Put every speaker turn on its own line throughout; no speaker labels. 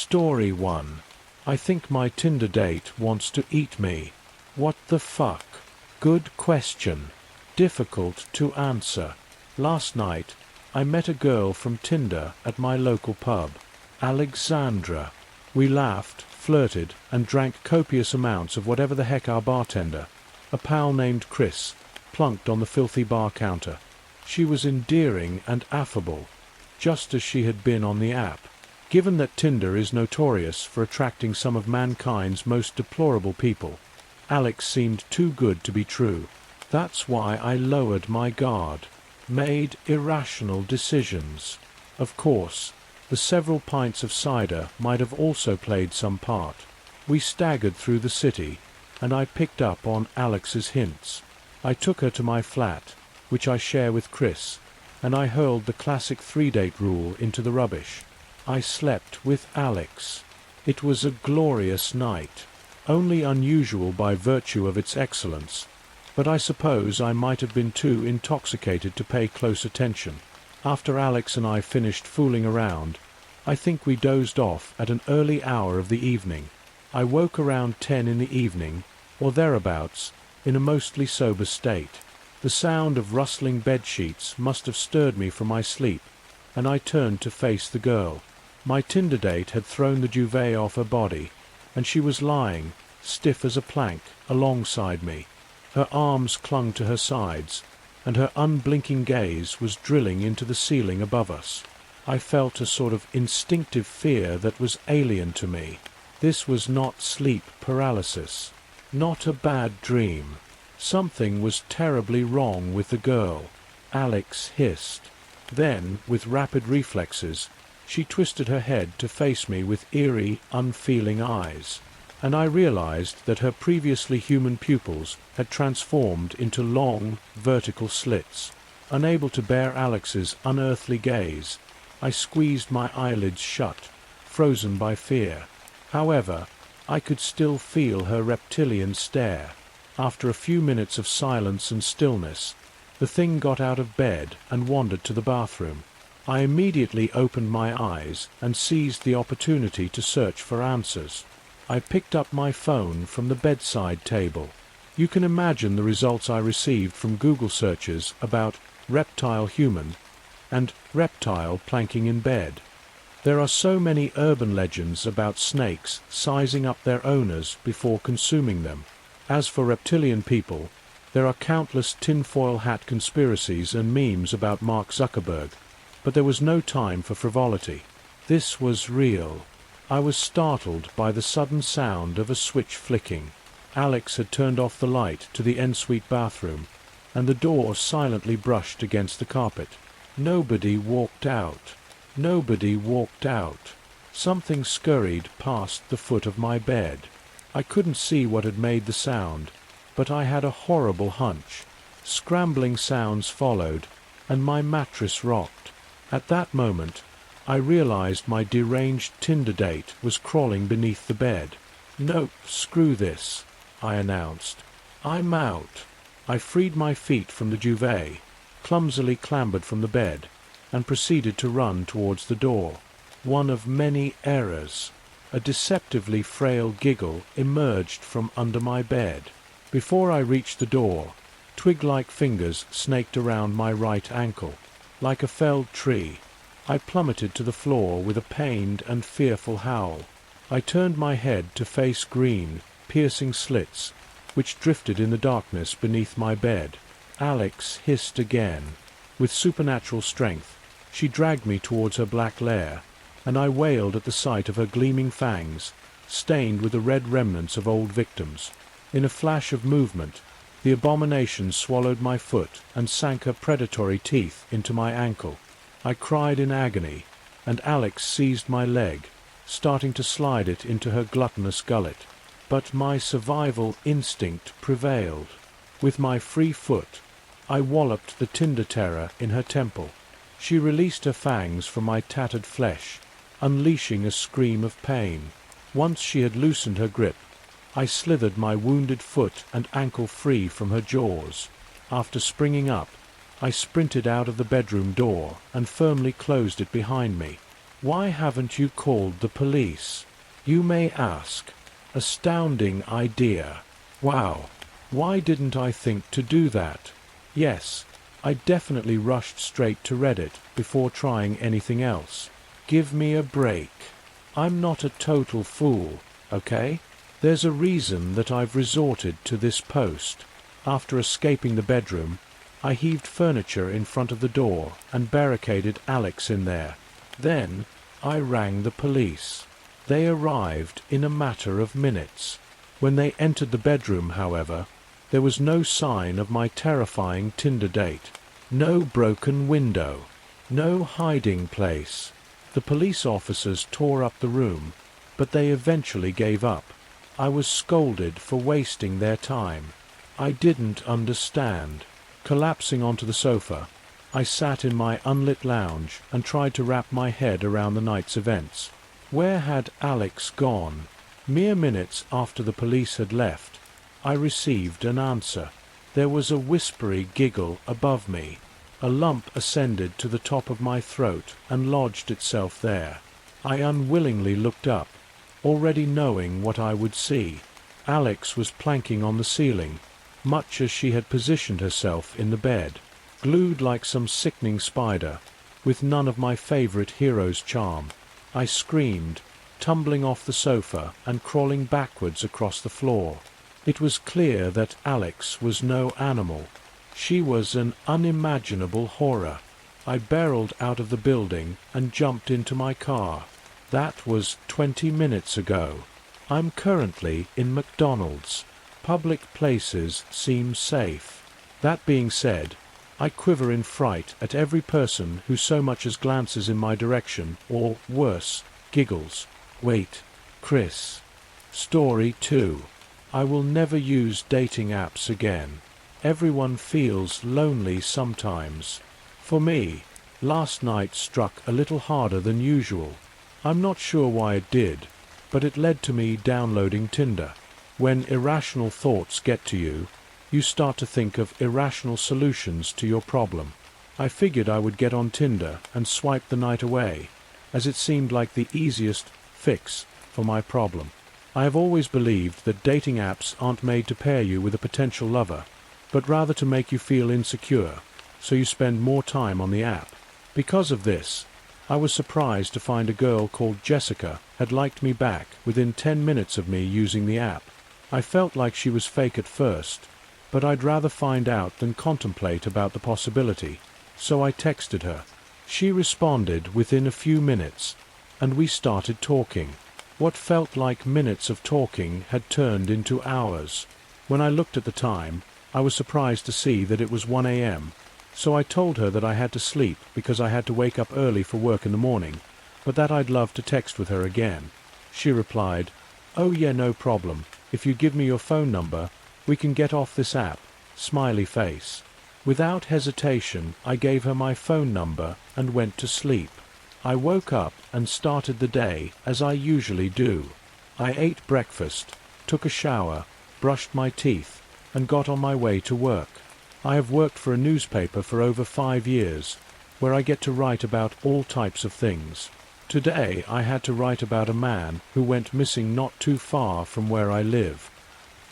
Story 1. I think my Tinder date wants to eat me. What the fuck? Good question. Difficult to answer. Last night, I met a girl from Tinder at my local pub, Alexandra. We laughed, flirted, and drank copious amounts of whatever the heck our bartender, a pal named Chris, plunked on the filthy bar counter. She was endearing and affable, just as she had been on the app. Given that Tinder is notorious for attracting some of mankind's most deplorable people, Alex seemed too good to be true. That's why I lowered my guard, made irrational decisions. Of course, the several pints of cider might have also played some part. We staggered through the city, and I picked up on Alex's hints. I took her to my flat, which I share with Chris, and I hurled the classic 3-date rule into the rubbish. I slept with Alex. It was a glorious night, only unusual by virtue of its excellence, but I suppose I might have been too intoxicated to pay close attention. After Alex and I finished fooling around, I think we dozed off at an early hour of the evening. I woke around 10 in the evening, or thereabouts, in a mostly sober state. The sound of rustling bedsheets must have stirred me from my sleep, and I turned to face the girl. My Tinder date had thrown the duvet off her body, and she was lying, stiff as a plank, alongside me. Her arms clung to her sides, and her unblinking gaze was drilling into the ceiling above us. I felt a sort of instinctive fear that was alien to me. This was not sleep paralysis, not a bad dream. Something was terribly wrong with the girl. Alex hissed. Then, with rapid reflexes, she twisted her head to face me with eerie, unfeeling eyes, and I realized that her previously human pupils had transformed into long, vertical slits. Unable to bear Alex's unearthly gaze, I squeezed my eyelids shut, frozen by fear. However, I could still feel her reptilian stare. After a few minutes of silence and stillness, the thing got out of bed and wandered to the bathroom. I immediately opened my eyes and seized the opportunity to search for answers. I picked up my phone from the bedside table. You can imagine the results I received from Google searches about reptile human and reptile planking in bed. There are so many urban legends about snakes sizing up their owners before consuming them. As for reptilian people, there are countless tinfoil hat conspiracies and memes about Mark Zuckerberg, but there was no time for frivolity. This was real. I was startled by the sudden sound of a switch flicking. Alex had turned off the light to the ensuite bathroom, and the door silently brushed against the carpet. Nobody walked out. Nobody walked out. Something scurried past the foot of my bed. I couldn't see what had made the sound, but I had a horrible hunch. Scrambling sounds followed, and my mattress rocked. At that moment, I realized my deranged Tinder date was crawling beneath the bed. "Nope, screw this," I announced. "I'm out." I freed my feet from the duvet, clumsily clambered from the bed, and proceeded to run towards the door. One of many errors. A deceptively frail giggle emerged from under my bed. Before I reached the door, twig-like fingers snaked around my right ankle. Like a felled tree, I plummeted to the floor with a pained and fearful howl. I turned my head to face green, piercing slits, which drifted in the darkness beneath my bed. Alex hissed again. With supernatural strength, she dragged me towards her black lair, and I wailed at the sight of her gleaming fangs, stained with the red remnants of old victims. In a flash of movement, the abomination swallowed my foot and sank her predatory teeth into my ankle. I cried in agony, and Alex seized my leg, starting to slide it into her gluttonous gullet. But my survival instinct prevailed. With my free foot, I walloped the Tinder terror in her temple. She released her fangs from my tattered flesh, unleashing a scream of pain. Once she had loosened her grip, I slithered my wounded foot and ankle free from her jaws. After springing up, I sprinted out of the bedroom door and firmly closed it behind me. Why haven't you called the police? You may ask. Astounding idea. Wow. Why didn't I think to do that? Yes, I definitely rushed straight to Reddit before trying anything else. Give me a break. I'm not a total fool, okay? There's a reason that I've resorted to this post. After escaping the bedroom, I heaved furniture in front of the door and barricaded Alex in there. Then, I rang the police. They arrived in a matter of minutes. When they entered the bedroom, however, there was no sign of my terrifying Tinder date. No broken window. No hiding place. The police officers tore up the room, but they eventually gave up. I was scolded for wasting their time. I didn't understand. Collapsing onto the sofa, I sat in my unlit lounge and tried to wrap my head around the night's events. Where had Alex gone? Mere minutes after the police had left, I received an answer. There was a whispery giggle above me. A lump ascended to the top of my throat and lodged itself there. I unwillingly looked up, already knowing what I would see. Alex was planking on the ceiling, much as she had positioned herself in the bed, glued like some sickening spider, with none of my favorite hero's charm. I screamed, tumbling off the sofa and crawling backwards across the floor. It was clear that Alex was no animal. She was an unimaginable horror. I barreled out of the building and jumped into my car. That was 20 minutes ago. I'm currently in McDonald's. Public places seem safe. That being said, I quiver in fright at every person who so much as glances in my direction, or, worse, giggles. Wait, Chris. Story 2. I will never use dating apps again. Everyone feels lonely sometimes. For me, last night struck a little harder than usual. I'm not sure why it did, but it led to me downloading Tinder. When irrational thoughts get to you, you start to think of irrational solutions to your problem. I figured I would get on Tinder and swipe the night away, as it seemed like the easiest fix for my problem. I have always believed that dating apps aren't made to pair you with a potential lover, but rather to make you feel insecure, so you spend more time on the app. Because of this, I was surprised to find a girl called Jessica had liked me back within 10 minutes of me using the app. I felt like she was fake at first, but I'd rather find out than contemplate about the possibility, so I texted her. She responded within a few minutes, and we started talking. What felt like minutes of talking had turned into hours. When I looked at the time, I was surprised to see that it was 1 a.m., so I told her that I had to sleep because I had to wake up early for work in the morning, but that I'd love to text with her again. She replied, "Oh yeah, no problem. If you give me your phone number, we can get off this app." Smiley face. Without hesitation, I gave her my phone number and went to sleep. I woke up and started the day as I usually do. I ate breakfast, took a shower, brushed my teeth, and got on my way to work. I have worked for a newspaper for over 5 years, where I get to write about all types of things. Today I had to write about a man who went missing not too far from where I live.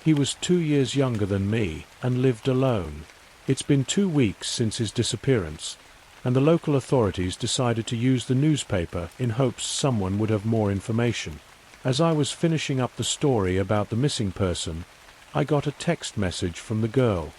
He was 2 years younger than me and lived alone. It's been 2 weeks since his disappearance, and the local authorities decided to use the newspaper in hopes someone would have more information. As I was finishing up the story about the missing person, I got a text message from the girl.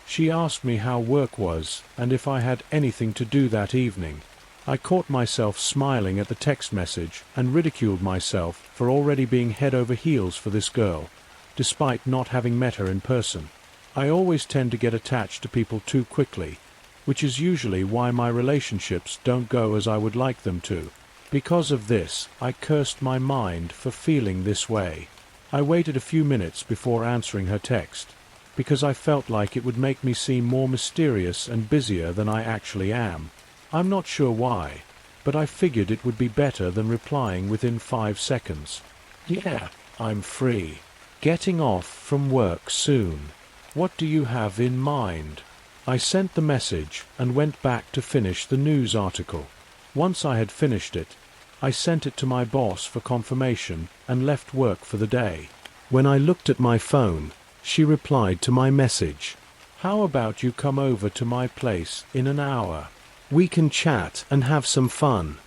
She asked me how work was and if I had anything to do that evening. I caught myself smiling at the text message and ridiculed myself for already being head over heels for this girl, despite not having met her in person. I always tend to get attached to people too quickly, which is usually why my relationships don't go as I would like them to. Because of this, I cursed my mind for feeling this way. I waited a few minutes before answering her text, because I felt like it would make me seem more mysterious and busier than I actually am. I'm not sure why, but I figured it would be better than replying within 5 seconds. Yeah, I'm free. Getting off from work soon. What do you have in mind? I sent the message and went back to finish the news article. Once I had finished it, I sent it to my boss for confirmation and left work for the day. When I looked at my phone, she replied to my message. How about you come over to my place in an hour? We can chat and have some fun.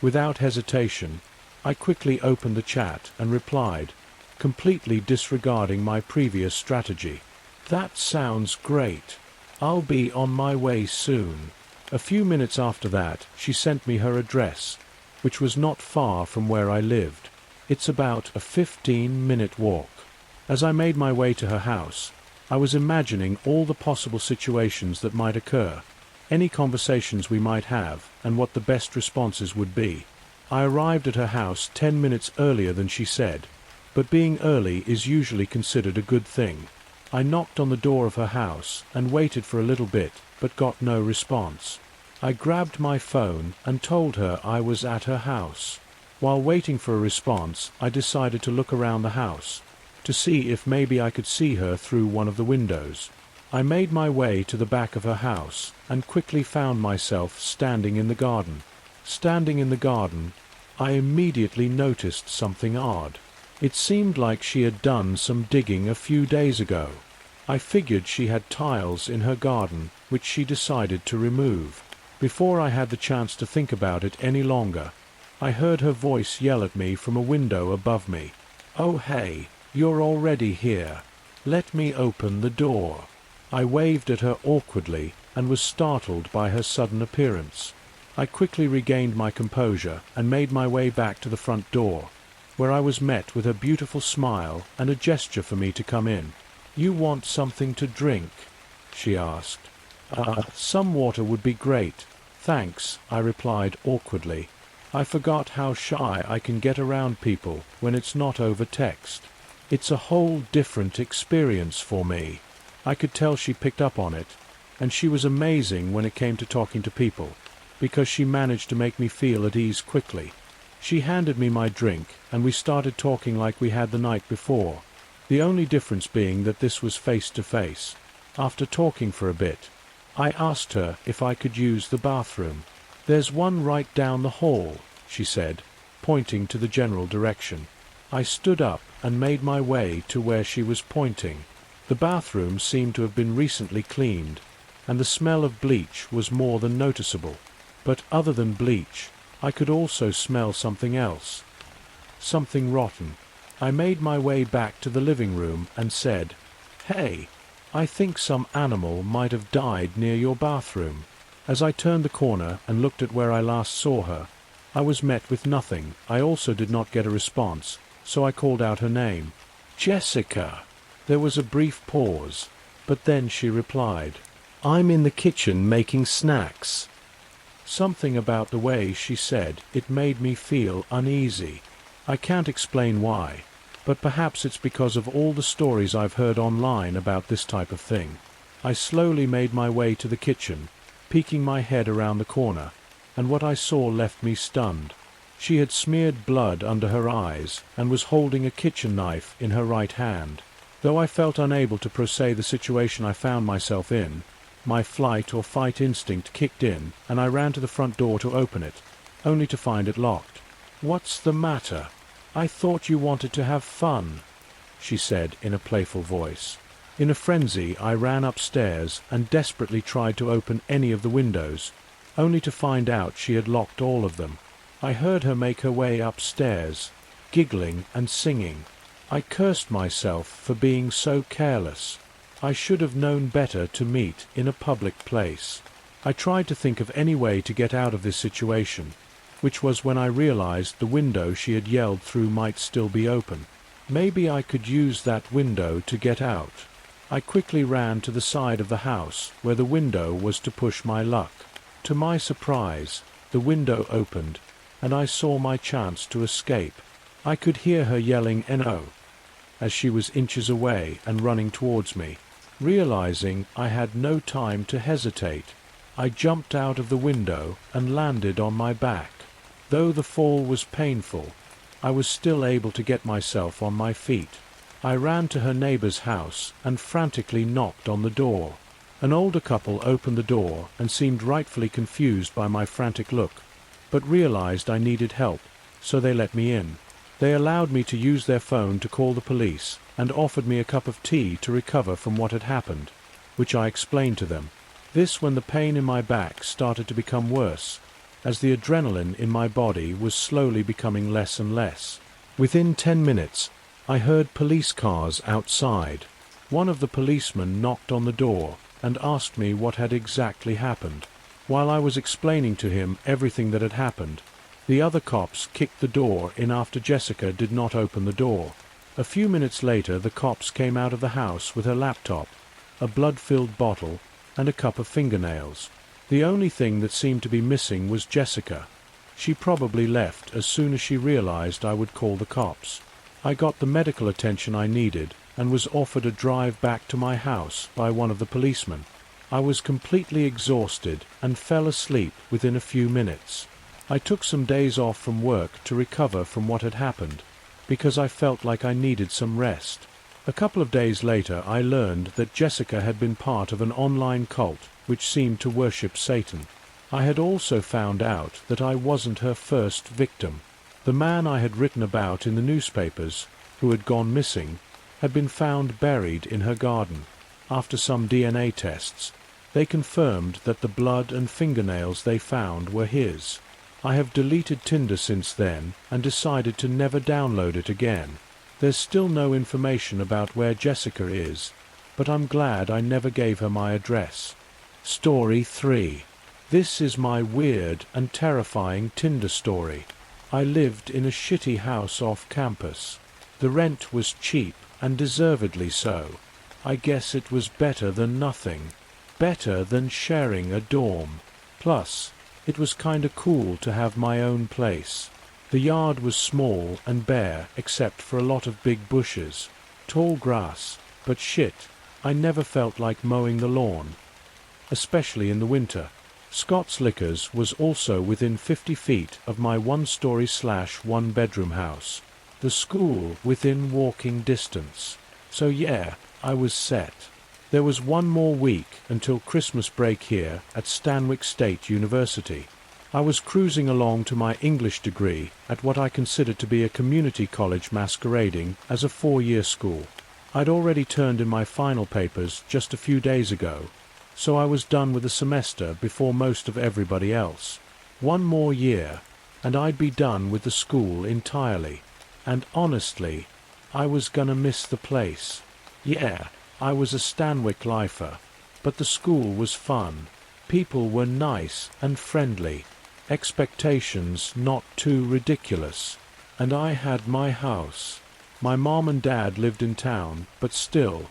Without hesitation, I quickly opened the chat and replied, completely disregarding my previous strategy. That sounds great. I'll be on my way soon. A few minutes after that, she sent me her address, which was not far from where I lived. It's about a 15-minute walk. As I made my way to her house, I was imagining all the possible situations that might occur, any conversations we might have, and what the best responses would be. I arrived at her house 10 minutes earlier than she said, but being early is usually considered a good thing. I knocked on the door of her house and waited for a little bit, but got no response. I grabbed my phone and told her I was at her house. While waiting for a response, I decided to look around the house, to see if maybe I could see her through one of the windows. I made my way to the back of her house and quickly found myself standing in the garden. Standing in the garden, I immediately noticed something odd. It seemed like she had done some digging a few days ago. I figured she had tiles in her garden, which she decided to remove. Before I had the chance to think about it any longer, I heard her voice yell at me from a window above me. "Oh hey, you're already here. Let me open the door." I waved at her awkwardly and was startled by her sudden appearance. I quickly regained my composure and made my way back to the front door, where I was met with a beautiful smile and a gesture for me to come in. "You want something to drink?" she asked. Some water would be great. Thanks," I replied awkwardly. I forgot how shy I can get around people when it's not over text. It's a whole different experience for me. I could tell she picked up on it, and she was amazing when it came to talking to people, because she managed to make me feel at ease quickly. She handed me my drink, and we started talking like we had the night before, the only difference being that this was face to face. After talking for a bit, I asked her if I could use the bathroom. "There's one right down the hall," she said, pointing to the general direction. I stood up and made my way to where she was pointing. The bathroom seemed to have been recently cleaned, and the smell of bleach was more than noticeable. But other than bleach, I could also smell something else. Something rotten. I made my way back to the living room and said, "Hey, I think some animal might have died near your bathroom." As I turned the corner and looked at where I last saw her, I was met with nothing. I also did not get a response, so I called out her name. "Jessica." There was a brief pause, but then she replied, "I'm in the kitchen making snacks." Something about the way she said it made me feel uneasy. I can't explain why, but perhaps it's because of all the stories I've heard online about this type of thing. I slowly made my way to the kitchen, peeking my head around the corner, and what I saw left me stunned. She had smeared blood under her eyes and was holding a kitchen knife in her right hand. Though I felt unable to process the situation I found myself in, my flight or fight instinct kicked in, and I ran to the front door to open it, only to find it locked. "What's the matter? I thought you wanted to have fun," she said in a playful voice. In a frenzy, I ran upstairs and desperately tried to open any of the windows, only to find out she had locked all of them. I heard her make her way upstairs, giggling and singing. I cursed myself for being so careless. I should have known better to meet in a public place. I tried to think of any way to get out of this situation, which was when I realized the window she had yelled through might still be open. Maybe I could use that window to get out. I quickly ran to the side of the house where the window was to push my luck. To my surprise, the window opened, and I saw my chance to escape. I could hear her yelling "No" as she was inches away and running towards me. Realizing I had no time to hesitate, I jumped out of the window and landed on my back. Though the fall was painful, I was still able to get myself on my feet. I ran to her neighbor's house and frantically knocked on the door. An older couple opened the door and seemed rightfully confused by my frantic look. but realized I needed help, so they let me in. They allowed me to use their phone to call the police, and offered me a cup of tea to recover from what had happened, which I explained to them. This when the pain in my back started to become worse, as the adrenaline in my body was slowly becoming less and less. Within 10 minutes, I heard police cars outside. One of the policemen knocked on the door and asked me what had exactly happened. While I was explaining to him everything that had happened, the other cops kicked the door in after Jessica did not open the door. A few minutes later, the cops came out of the house with her laptop, a blood-filled bottle, and a cup of fingernails. The only thing that seemed to be missing was Jessica. She probably left as soon as she realized I would call the cops. I got the medical attention I needed and was offered a drive back to my house by one of the policemen. I was completely exhausted and fell asleep within a few minutes. I took some days off from work to recover from what had happened, because I felt like I needed some rest. A couple of days later I learned that Jessica had been part of an online cult which seemed to worship Satan. I had also found out that I wasn't her first victim. The man I had written about in the newspapers, who had gone missing, had been found buried in her garden. After some DNA tests, they confirmed that the blood and fingernails they found were his. I have deleted Tinder since then and decided to never download it again. There's still no information about where Jessica is, but I'm glad I never gave her my address. Story 3. This is my weird and terrifying Tinder story. I lived in a shitty house off campus. The rent was cheap, and deservedly so. I guess it was better than nothing. Better than sharing a dorm. Plus, it was kinda cool to have my own place. The yard was small and bare except for a lot of big bushes. Tall grass, but shit, I never felt like mowing the lawn. Especially in the winter. Scott's Liquors was also within 50 feet of my one-story/one-bedroom house. The school within walking distance. So yeah, I was set. There was one more week until Christmas break here at Stanwick State University. I was cruising along to my English degree at what I considered to be a community college masquerading as a 4-year school. I'd already turned in my final papers just a few days ago, so I was done with the semester before most of everybody else. One more year, and I'd be done with the school entirely. And honestly, I was gonna miss the place. Yeah, I was a Stanwick lifer, but the school was fun. People were nice and friendly. Expectations not too ridiculous. And I had my house. My mom and dad lived in town, but still.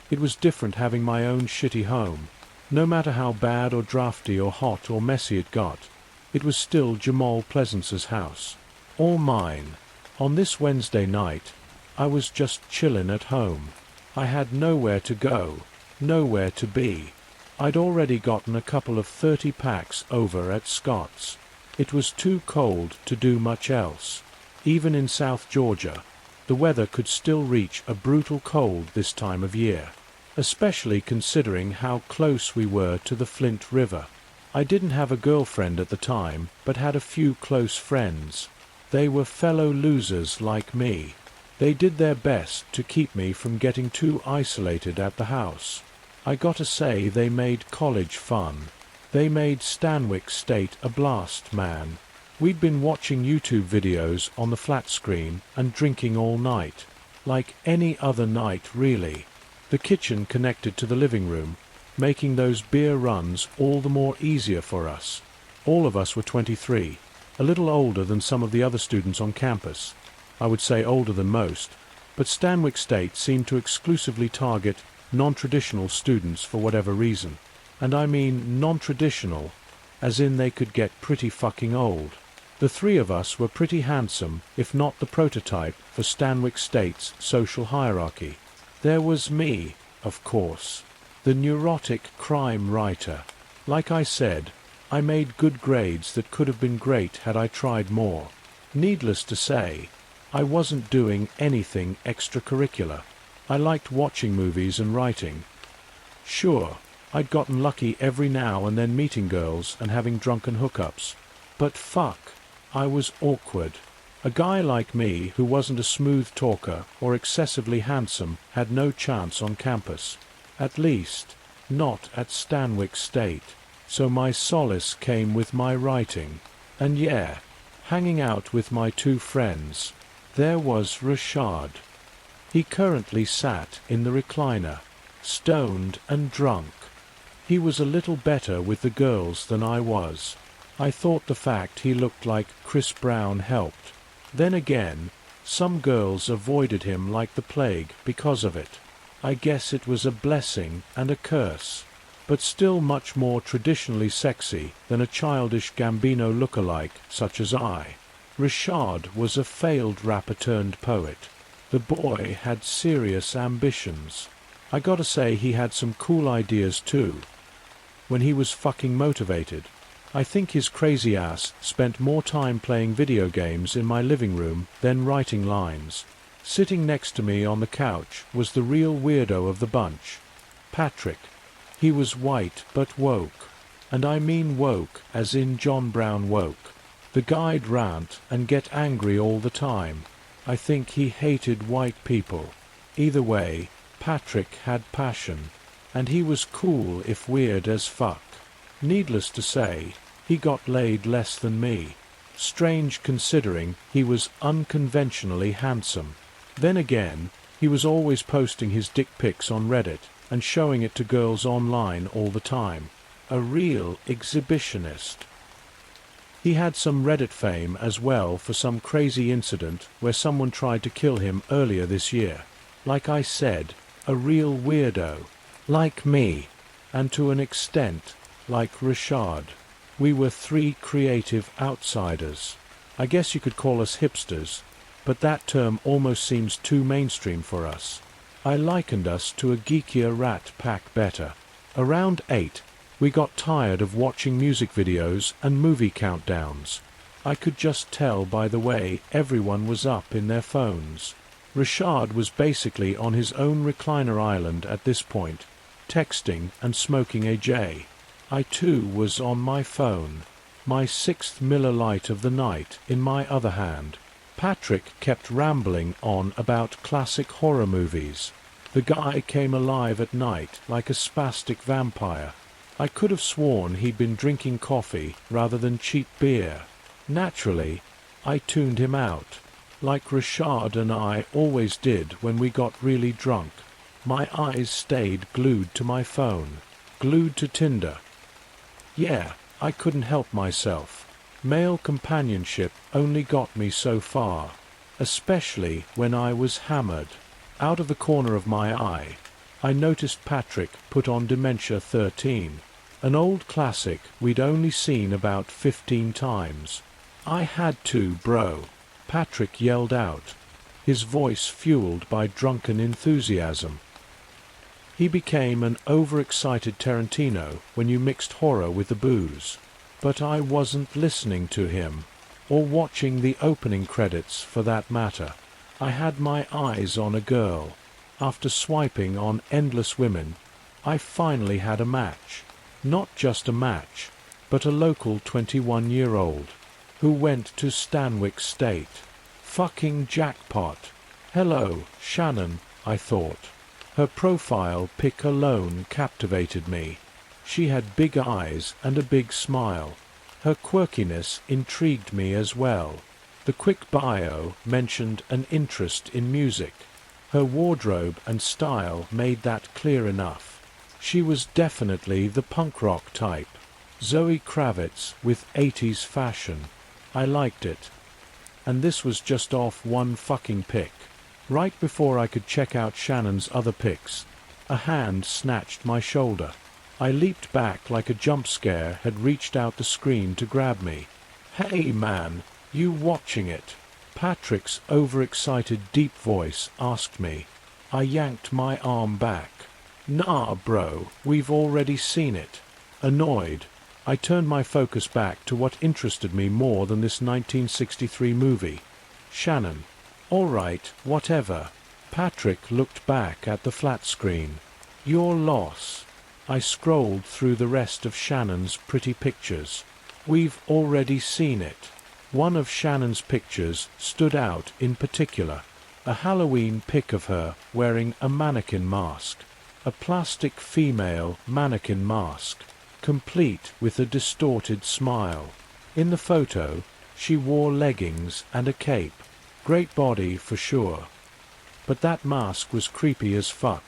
It was different having my own shitty home. No matter how bad or drafty or hot or messy it got, it was still Jamal Pleasance's house. All mine. On this Wednesday night, I was just chillin' at home. I had nowhere to go, nowhere to be. I'd already gotten a couple of 30 packs over at Scott's. It was too cold to do much else. Even in South Georgia, the weather could still reach a brutal cold this time of year, especially considering how close we were to the Flint River. I didn't have a girlfriend at the time, but had a few close friends. They were fellow losers like me. They did their best to keep me from getting too isolated at the house. I gotta say they made college fun. They made Stanwick State a blast, man. We'd been watching YouTube videos on the flat screen and drinking all night. Like any other night, really. The kitchen connected to the living room, making those beer runs all the more easier for us. All of us were 23, a little older than some of the other students on campus. I would say older than most, but Stanwick State seemed to exclusively target non-traditional students for whatever reason. And I mean non-traditional, as in they could get pretty fucking old. The three of us were pretty handsome, if not the prototype for Stanwick State's social hierarchy. There was me, of course, the neurotic crime writer. Like I said, I made good grades that could have been great had I tried more. Needless to say, I wasn't doing anything extracurricular. I liked watching movies and writing. Sure, I'd gotten lucky every now and then meeting girls and having drunken hookups. But fuck, I was awkward. A guy like me who wasn't a smooth talker or excessively handsome had no chance on campus. At least, not at Stanwix State. So my solace came with my writing. And yeah, hanging out with my two friends. There was Richard. He currently sat in the recliner, stoned and drunk. He was a little better with the girls than I was. I thought the fact he looked like Chris Brown helped. Then again, some girls avoided him like the plague because of it. I guess it was a blessing and a curse, but still much more traditionally sexy than a childish Gambino lookalike such as I. Richard was a failed rapper turned poet. The boy had serious ambitions. I gotta say he had some cool ideas too. When he was fucking motivated. I think his crazy ass spent more time playing video games in my living room than writing lines. Sitting next to me on the couch was the real weirdo of the bunch. Patrick. He was white but woke. And I mean woke as in John Brown woke. The guy'd rant and get angry all the time. I think he hated white people. Either way, Patrick had passion. And he was cool if weird as fuck. Needless to say, he got laid less than me. Strange considering he was unconventionally handsome. Then again, he was always posting his dick pics on Reddit and showing it to girls online all the time. A real exhibitionist. He had some Reddit fame as well for some crazy incident where someone tried to kill him earlier this year. Like I said, a real weirdo. Like me. And to an extent, like Richard. We were three creative outsiders. I guess you could call us hipsters, but that term almost seems too mainstream for us. I likened us to a geekier rat pack better. Around 8, we got tired of watching music videos and movie countdowns. I could just tell by the way everyone was up in their phones. Richard was basically on his own recliner island at this point, texting and smoking a J. I too was on my phone, my 6th Miller Lite of the night in my other hand. Patrick kept rambling on about classic horror movies. The guy came alive at night like a spastic vampire. I could have sworn he'd been drinking coffee rather than cheap beer. Naturally, I tuned him out, like Richard and I always did when we got really drunk. My eyes stayed glued to my phone, glued to Tinder. Yeah, I couldn't help myself. Male companionship only got me so far, especially when I was hammered. Out of the corner of my eye, I noticed Patrick put on Dementia 13, an old classic we'd only seen about 15 times. I had to, bro. Patrick yelled out, his voice fueled by drunken enthusiasm. He became an overexcited Tarantino when you mixed horror with the booze. But I wasn't listening to him, or watching the opening credits for that matter. I had my eyes on a girl. After swiping on endless women, I finally had a match. Not just a match, but a local 21-year-old, who went to Stanwix State. Fucking jackpot. Hello, Shannon, I thought. Her profile pic alone captivated me. She had big eyes and a big smile. Her quirkiness intrigued me as well. The quick bio mentioned an interest in music. Her wardrobe and style made that clear enough. She was definitely the punk rock type. Zoe Kravitz with 80s fashion. I liked it. And this was just off one fucking pic. Right before I could check out Shannon's other pics, a hand snatched my shoulder. I leaped back like a jump scare had reached out the screen to grab me. "Hey man, you watching it?" Patrick's overexcited deep voice asked me. I yanked my arm back. "Nah, bro, we've already seen it." Annoyed, I turned my focus back to what interested me more than this 1963 movie. Shannon. "All right, whatever." Patrick looked back at the flat screen. "Your loss." I scrolled through the rest of Shannon's pretty pictures. We've already seen it. One of Shannon's pictures stood out in particular. A Halloween pic of her wearing a mannequin mask. A plastic female mannequin mask, complete with a distorted smile. In the photo, she wore leggings and a cape. Great body for sure. But that mask was creepy as fuck.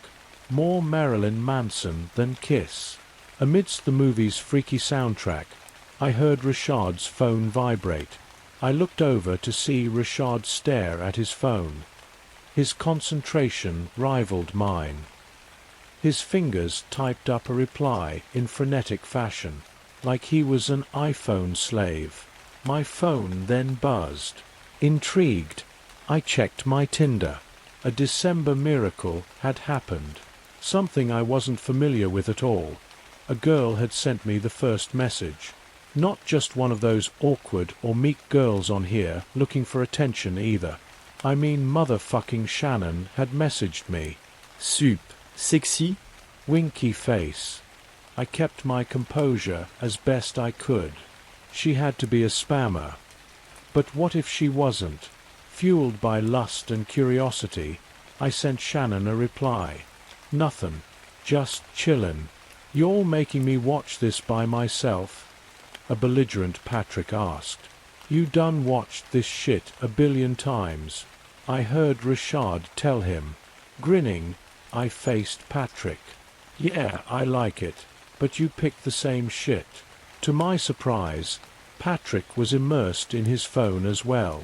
More Marilyn Manson than Kiss. Amidst the movie's freaky soundtrack, I heard Richard's phone vibrate. I looked over to see Richard stare at his phone. His concentration rivaled mine. His fingers typed up a reply in frenetic fashion, like he was an iPhone slave. My phone then buzzed. Intrigued, I checked my Tinder. A December miracle had happened. Something I wasn't familiar with at all. A girl had sent me the first message. Not just one of those awkward or meek girls on here looking for attention either. I mean motherfucking Shannon had messaged me.
Sup, sexy?
Winky face. I kept my composure as best I could. She had to be a spammer. But what if she wasn't? Fueled by lust and curiosity, I sent Shannon a reply. Nothin'. Just chillin'. You're making me watch this by myself? A belligerent Patrick asked. You done watched this shit a billion times. I heard Richard tell him. Grinning, I faced Patrick. Yeah, I like it. But you picked the same shit. To my surprise, Patrick was immersed in his phone as well.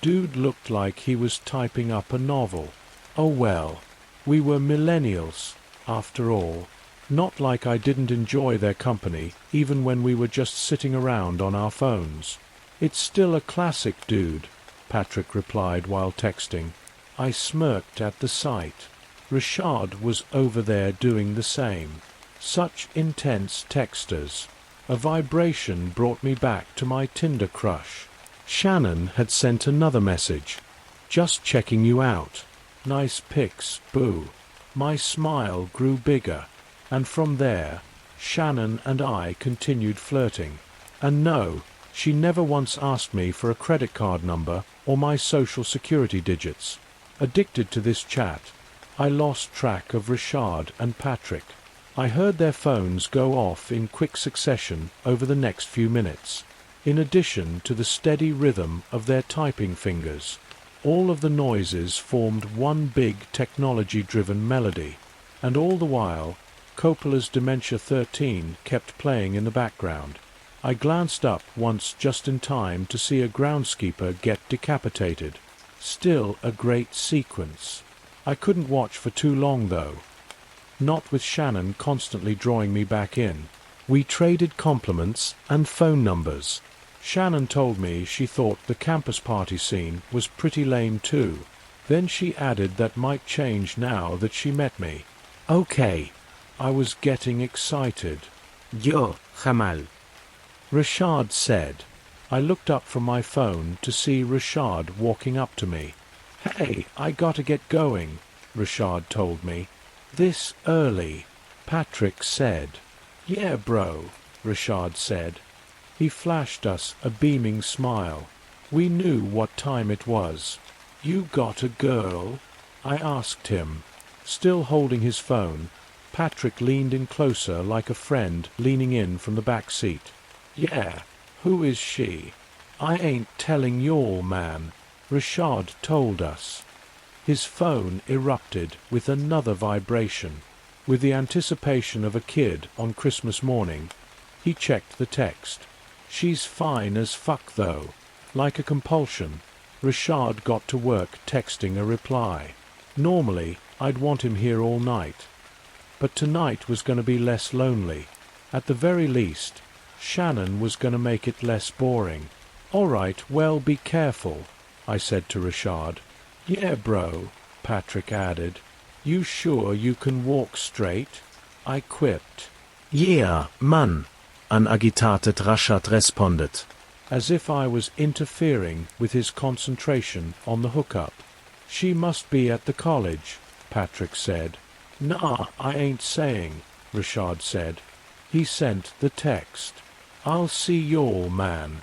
Dude looked like he was typing up a novel. Oh well. We were millennials, after all. Not like I didn't enjoy their company, even when we were just sitting around on our phones. It's still a classic, dude, Patrick replied while texting. I smirked at the sight. Richard was over there doing the same. Such intense texters. A vibration brought me back to my Tinder crush. Shannon had sent another message. Just checking you out. Nice pics, boo. My smile grew bigger. And from there, Shannon and I continued flirting. And no, she never once asked me for a credit card number or my social security digits. Addicted to this chat, I lost track of Richard and Patrick. I heard their phones go off in quick succession over the next few minutes. In addition to the steady rhythm of their typing fingers, all of the noises formed one big technology-driven melody. And all the while, Coppola's Dementia 13 kept playing in the background. I glanced up once just in time to see a groundskeeper get decapitated. Still a great sequence. I couldn't watch for too long though. Not with Shannon constantly drawing me back in. We traded compliments and phone numbers. Shannon told me she thought the campus party scene was pretty lame too. Then she added that might change now that she met me. Okay. I was getting excited.
Yo, Jamal.
Richard said. I looked up from my phone to see Richard walking up to me. Hey, I gotta get going, Richard told me. This early, Patrick said. Yeah, bro, Richard said. He flashed us a beaming smile. We knew what time it was. You got a girl? I asked him. Still holding his phone, Patrick leaned in closer like a friend leaning in from the back seat. Yeah, who is she? I ain't telling y'all, man, Richard told us. His phone erupted with another vibration. With the anticipation of a kid on Christmas morning, he checked the text. She's fine as fuck though. Like a compulsion, Richard got to work texting a reply. Normally, I'd want him here all night. But tonight was going to be less lonely. At the very least, Shannon was going to make it less boring. All right, well, be careful, I said to Richard. Yeah, bro, Patrick added. You sure you can walk straight? I quipped.
Yeah, man, an agitated Richard responded.
As if I was interfering with his concentration on the hookup. She must be at the college, Patrick said. Nah, I ain't saying, Richard said. He sent the text. I'll see y'all, man.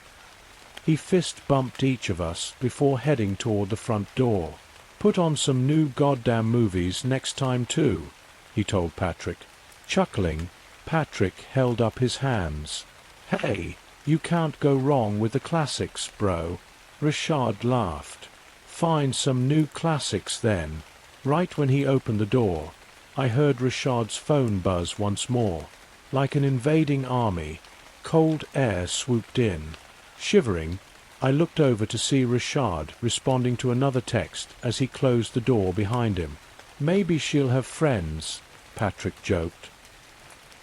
He fist-bumped each of us before heading toward the front door. Put on some new goddamn movies next time too, he told Patrick. Chuckling, Patrick held up his hands. Hey, you can't go wrong with the classics, bro. Richard laughed. Find some new classics then. Right when he opened the door, I heard Richard's phone buzz once more. Like an invading army, cold air swooped in. Shivering, I looked over to see Richard responding to another text as he closed the door behind him. Maybe she'll have friends, Patrick joked.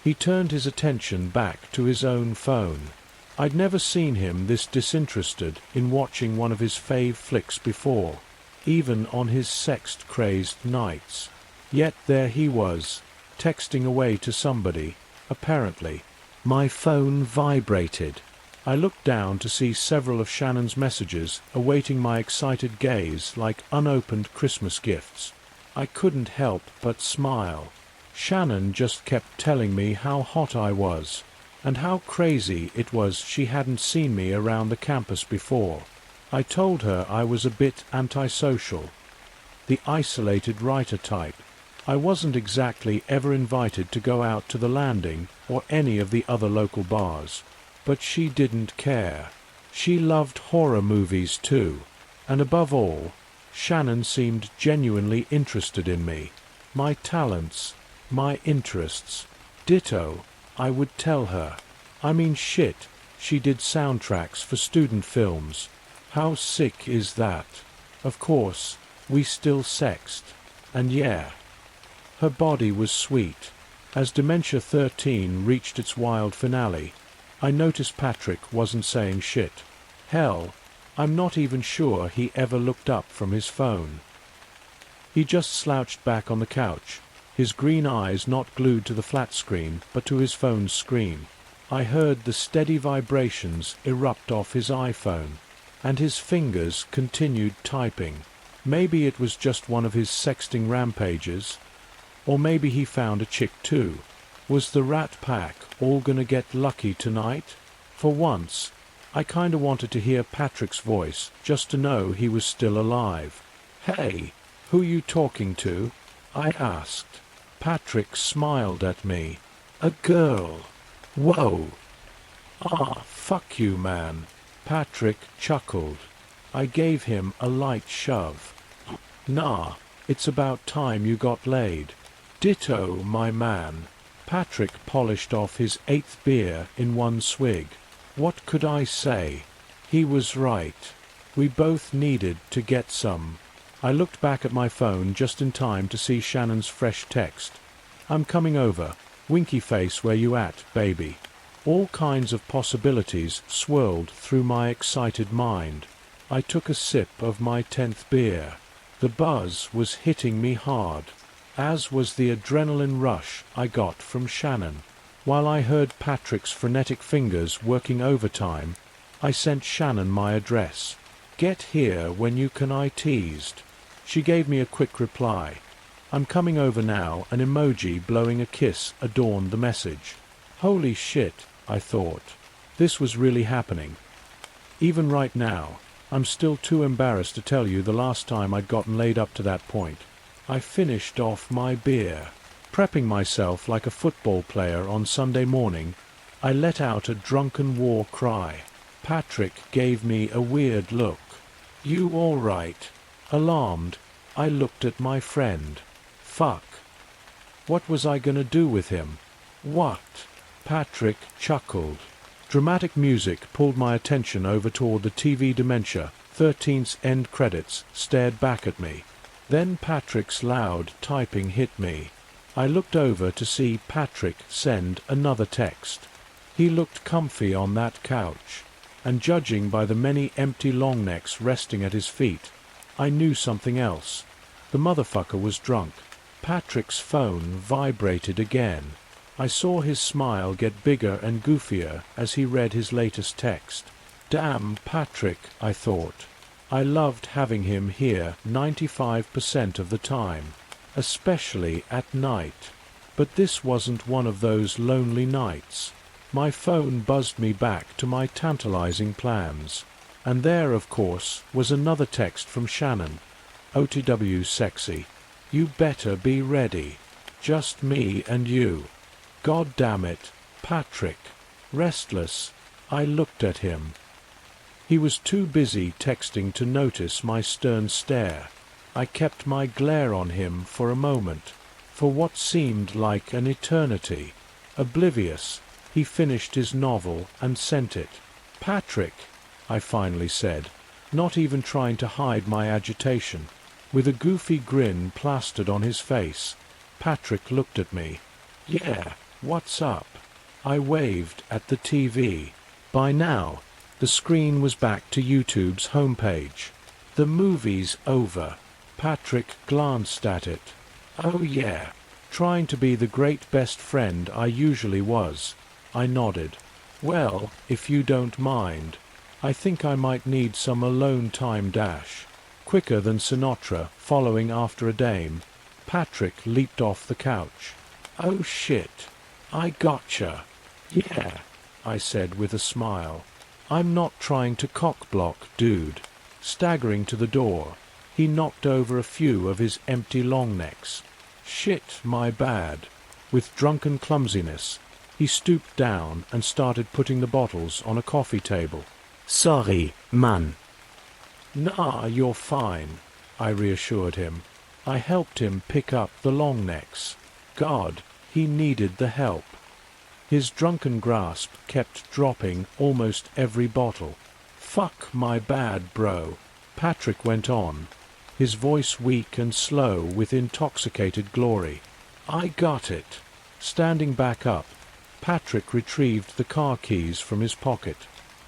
He turned his attention back to his own phone. I'd never seen him this disinterested in watching one of his fave flicks before, even on his sex-crazed nights. Yet there he was, texting away to somebody, apparently. My phone vibrated. I looked down to see several of Shannon's messages awaiting my excited gaze like unopened Christmas gifts. I couldn't help but smile. Shannon just kept telling me how hot I was, and how crazy it was she hadn't seen me around the campus before. I told her I was a bit antisocial. The isolated writer type. I wasn't exactly ever invited to go out to the Landing or any of the other local bars. But she didn't care. She loved horror movies too. And above all, Shannon seemed genuinely interested in me. My talents, my interests. Ditto, I would tell her. I mean shit, she did soundtracks for student films. How sick is that? Of course, we still sexed. And yeah. Her body was sweet. As Dementia 13 reached its wild finale, I noticed Patrick wasn't saying shit. Hell, I'm not even sure he ever looked up from his phone. He just slouched back on the couch, his green eyes not glued to the flat screen but to his phone's screen. I heard the steady vibrations erupt off his iPhone, and his fingers continued typing. Maybe it was just one of his sexting rampages, or maybe he found a chick too. Was the Rat Pack all gonna get lucky tonight? For once, I kinda wanted to hear Patrick's voice, just to know he was still alive. Hey, who you talking to? I asked. Patrick smiled at me. A girl. Whoa. Ah, fuck you, man. Patrick chuckled. I gave him a light shove. Nah, it's about time you got laid. Ditto, my man. Patrick polished off his 8th beer in one swig. What could I say? He was right. We both needed to get some. I looked back at my phone just in time to see Shannon's fresh text. I'm coming over. Winky face where you at, baby? All kinds of possibilities swirled through my excited mind. I took a sip of my 10th beer. The buzz was hitting me hard, as was the adrenaline rush I got from Shannon. While I heard Patrick's frenetic fingers working overtime, I sent Shannon my address. Get here when you can, I teased. She gave me a quick reply. I'm coming over now. An emoji blowing a kiss adorned the message. Holy shit, I thought. This was really happening. Even right now, I'm still too embarrassed to tell you the last time I'd gotten laid up to that point. I finished off my beer. Prepping myself like a football player on Sunday morning, I let out a drunken war cry. Patrick gave me a weird look. You all right? Alarmed, I looked at my friend. Fuck. What was I gonna do with him? What? Patrick chuckled. Dramatic music pulled my attention over toward the TV Dementia 13's end credits stared back at me. Then Patrick's loud typing hit me. I looked over to see Patrick send another text. He looked comfy on that couch, and judging by the many empty long necks resting at his feet, I knew something else. The motherfucker was drunk. Patrick's phone vibrated again. I saw his smile get bigger and goofier as he read his latest text. Damn Patrick, I thought. I loved having him here 95% of the time, especially at night. But this wasn't one of those lonely nights. My phone buzzed me back to my tantalizing plans. And there, of course, was another text from Shannon. OTW sexy. You better be ready. Just me and you. God damn it, Patrick. Restless, I looked at him. He was too busy texting to notice my stern stare. I kept my glare on him for a moment, for what seemed like an eternity. Oblivious, he finished his novel and sent it. Patrick, I finally said, not even trying to hide my agitation. With a goofy grin plastered on his face, Patrick looked at me. Yeah, what's up? I waved at the TV. By now, the screen was back to YouTube's homepage. The movie's over. Patrick glanced at it. Oh yeah, trying to be the great best friend I usually was. I nodded. Well, if you don't mind, I think I might need some alone time dash. Quicker than Sinatra following after a dame, Patrick leaped off the couch. Oh shit, I gotcha. Yeah, I said with a smile. I'm not trying to cock-block, dude. Staggering to the door, he knocked over a few of his empty long necks. Shit, my bad. With drunken clumsiness, he stooped down and started putting the bottles on a coffee table.
Sorry, man.
Nah, you're fine, I reassured him. I helped him pick up the long necks. God, he needed the help. His drunken grasp kept dropping almost every bottle. Fuck my bad, bro, Patrick went on, his voice weak and slow with intoxicated glory. I got it. Standing back up, Patrick retrieved the car keys from his pocket.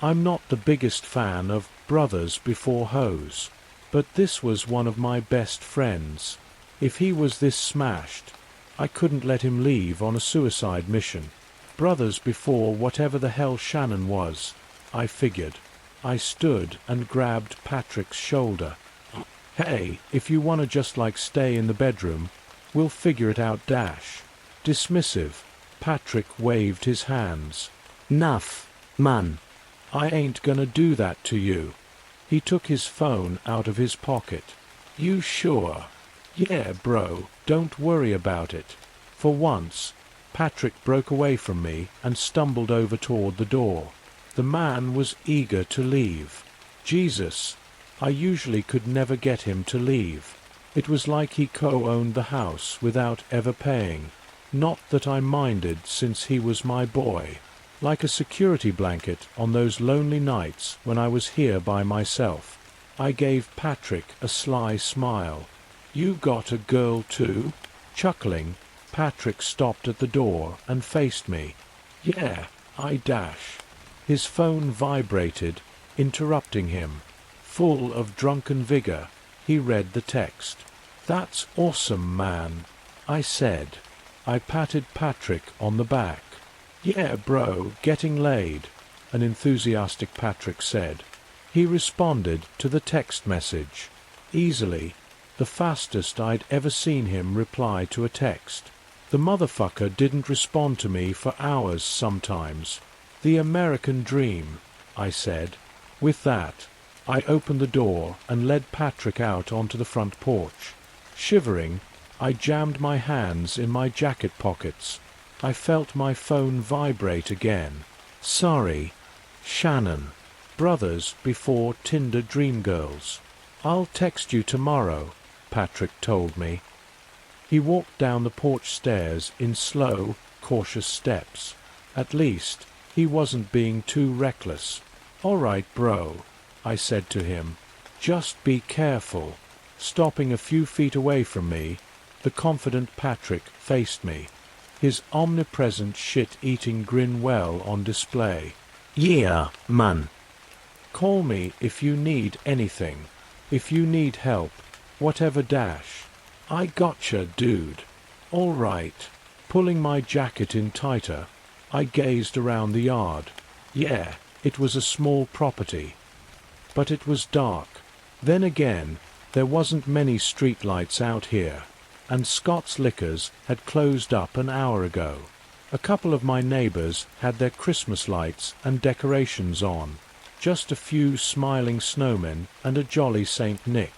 I'm not the biggest fan of brothers before hoes, but this was one of my best friends. If he was this smashed, I couldn't let him leave on a suicide mission. Brothers before whatever the hell Shannon was, I figured. I stood and grabbed Patrick's shoulder. Hey, if you wanna just like stay in the bedroom, we'll figure it out dash. Dismissive, Patrick waved his hands.
Nuff, man.
I ain't gonna do that to you. He took his phone out of his pocket. You sure? Yeah, bro, don't worry about it. For once, Patrick broke away from me and stumbled over toward the door. The man was eager to leave. Jesus, I usually could never get him to leave. It was like he co-owned the house without ever paying. Not that I minded, since he was my boy. Like a security blanket on those lonely nights when I was here by myself. I gave Patrick a sly smile. You got a girl too? Chuckling, Patrick stopped at the door and faced me. Yeah, I dash. His phone vibrated, interrupting him. Full of drunken vigor, he read the text. That's awesome, man, I said. I patted Patrick on the back. Yeah, bro, getting laid, an enthusiastic Patrick said. He responded to the text message. Easily, the fastest I'd ever seen him reply to a text. The motherfucker didn't respond to me for hours sometimes. The American dream, I said. With that, I opened the door and led Patrick out onto the front porch. Shivering, I jammed my hands in my jacket pockets. I felt my phone vibrate again. Sorry, Shannon. Brothers before Tinder dream girls. I'll text you tomorrow, Patrick told me. He walked down the porch stairs in slow, cautious steps. At least, he wasn't being too reckless. All right, bro, I said to him. Just be careful. Stopping a few feet away from me, the confident Patrick faced me, his omnipresent shit-eating grin well on display.
Yeah, man.
Call me if you need anything. If you need help, whatever dash. I gotcha, dude. All right. Pulling my jacket in tighter, I gazed around the yard. Yeah, it was a small property. But it was dark. Then again, there wasn't many streetlights out here, and Scott's Liquors had closed up an hour ago. A couple of my neighbors had their Christmas lights and decorations on. Just a few smiling snowmen and a jolly Saint Nick.